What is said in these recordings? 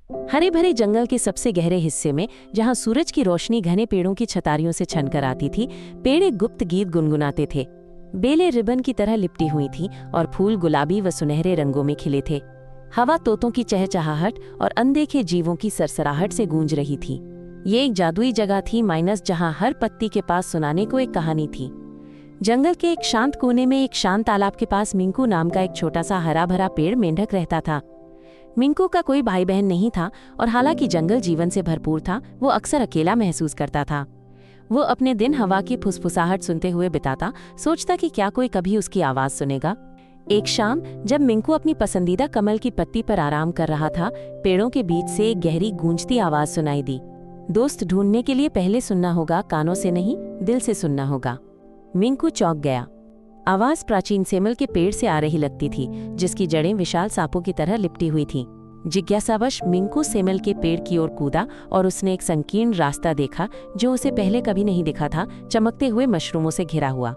हरे भरे जंगल के सबसे गहरे हिस्से में, जहां सूरज की रोशनी घने पेड़ों की छतारियों से छनकर आती थी, पेड़ एक गुप्त गीत गुनगुनाते थे। बेलें रिबन की तरह लिपटी हुई थीं और फूल गुलाबी व सुनहरे रंगों में खिले थे। हवा तोतों की चहचहाहट और अनदेखे जीवों की सरसराहट से गूंज रही थी। ये एक जादुई जगह थी माइनस, जहां हर पत्ती के पास सुनाने को एक कहानी थी। जंगल के एक शांत कोने में, एक शांत तालाब के पास, मिंकू नाम का एक छोटा सा हरा भरा पेड़ मेंढक रहता था। मिंकू का कोई भाई बहन नहीं था और हालांकि जंगल जीवन से भरपूर था, वो अक्सर अकेला महसूस करता था। वो अपने दिन हवा की फुसफुसाहट सुनते हुए बिताता, सोचता कि क्या कोई कभी उसकी आवाज सुनेगा। एक शाम जब मिंकू अपनी पसंदीदा कमल की पत्ती पर आराम कर रहा था, पेड़ों के बीच से एक गहरी गूंजती आवाज सुनाई दी। दोस्त ढूंढने के लिए पहले सुनना होगा, कानों से नहीं, दिल से सुनना होगा। मिंकू चौंक गया। आवाज प्राचीन सेमल के पेड़ से आ रही लगती थी, जिसकी जड़ें विशाल सांपों की तरह लिपटी हुई थीं। जिज्ञासावश मिंकू सेमल के पेड़ की ओर कूदा और उसने एक संकीर्ण रास्ता देखा जो उसे पहले कभी नहीं दिखा था, चमकते हुए मशरूमों से घिरा हुआ।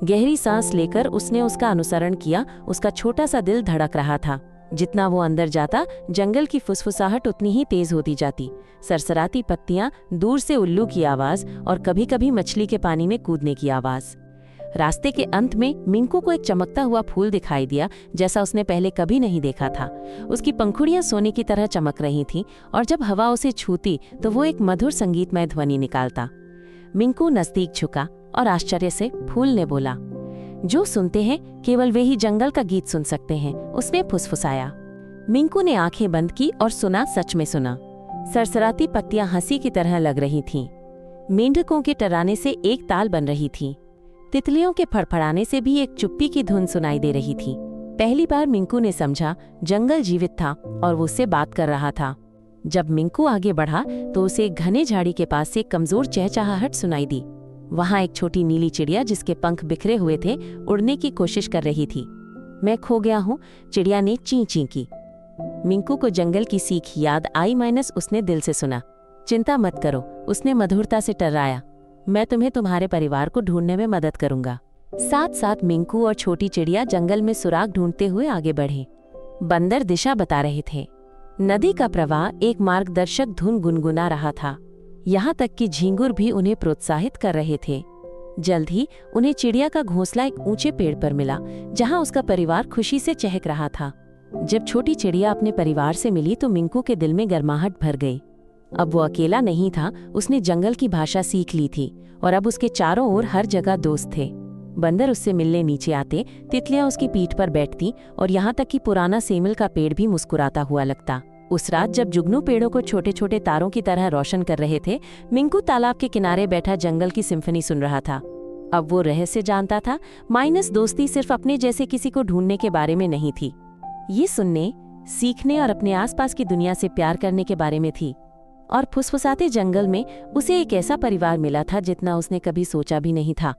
गहरी सांस लेकर उसने उसका अनुसरण किया। उसका छोटा सा दिल धड़क रहा था। जितना वो अंदर जाता, जंगल की फुसफुसाहट उतनी ही तेज होती जाती। सरसराती पत्तियां, दूर से उल्लू की आवाज और कभी कभी मछली के पानी में कूदने की आवाज। रास्ते के अंत में मिंकू को एक चमकता हुआ फूल दिखाई दिया, जैसा उसने पहले कभी नहीं देखा था। उसकी पंखुड़ियां सोने की तरह चमक रही थीं और जब हवा उसे छूती तो वो एक मधुर संगीतमय ध्वनि निकालता। मिंकू नजदीक झुका और आश्चर्य से फूल ने बोला, जो सुनते हैं केवल वे ही जंगल का गीत सुन सकते हैं, उसने फुसफुसाया। मिंकू ने आंखें बंद की और सुना, सच में सुना। सरसराती पत्तियां हंसी की तरह लग रही थीं। मेंढकों के टर्राने से एक ताल बन रही थी। तितलियों के फड़फड़ाने से भी एक चुप्पी की धुन सुनाई दे रही थी। पहली बार मिंकू ने समझा, जंगल जीवित था और वो उससे बात कर रहा था। जब मिंकू आगे बढ़ा तो उसे एक घने झाड़ी के पास से कमजोर चहचहाहट सुनाई दी। वहां एक छोटी नीली चिड़िया, जिसके पंख बिखरे हुए थे, उड़ने की कोशिश कर रही थी। मैं खो गया हूँ, चिड़िया ने ची ची की। मिंकू को जंगल की सीख याद आई माइनस उसने दिल से सुना। चिंता मत करो, उसने मधुरता से टर्राया। मैं तुम्हें तुम्हारे परिवार को ढूंढने में मदद करूंगा। साथ साथ मिंकू और छोटी चिड़िया जंगल में सुराग ढूंढते हुए आगे बढ़े। बंदर दिशा बता रहे थे। नदी का प्रवाह एक मार्गदर्शक धुन गुनगुना रहा था। यहाँ तक कि झींगुर भी उन्हें प्रोत्साहित कर रहे थे। जल्द ही उन्हें चिड़िया का घोंसला एक ऊंचे पेड़ पर मिला, जहाँ उसका परिवार खुशी से चहक रहा था। जब छोटी चिड़िया अपने परिवार से मिली तो मिंकू के दिल में गर्माहट भर गई। अब वो अकेला नहीं था, उसने जंगल की भाषा सीख ली थी और अब उसके चारों ओर हर जगह दोस्त थे। बंदर उससे मिलने नीचे आते, तितलियां उसकी पीठ पर बैठती और यहाँ तक कि पुराना सेमल का पेड़ भी मुस्कुराता हुआ लगता। उस रात जब जुगनू पेड़ों को छोटे छोटे तारों की तरह रोशन कर रहे थे, मिंकू तालाब के किनारे बैठा जंगल की सिम्फनी सुन रहा था। अब वो रहस्य जानता था, माइनस दोस्ती सिर्फ अपने जैसे किसी को ढूंढने के बारे में नहीं थी। ये सुनने, सीखने और अपने आसपास की दुनिया से प्यार करने के बारे में थी। और फुसफुसाते जंगल में उसे एक ऐसा परिवार मिला था जितना उसने कभी सोचा भी नहीं था।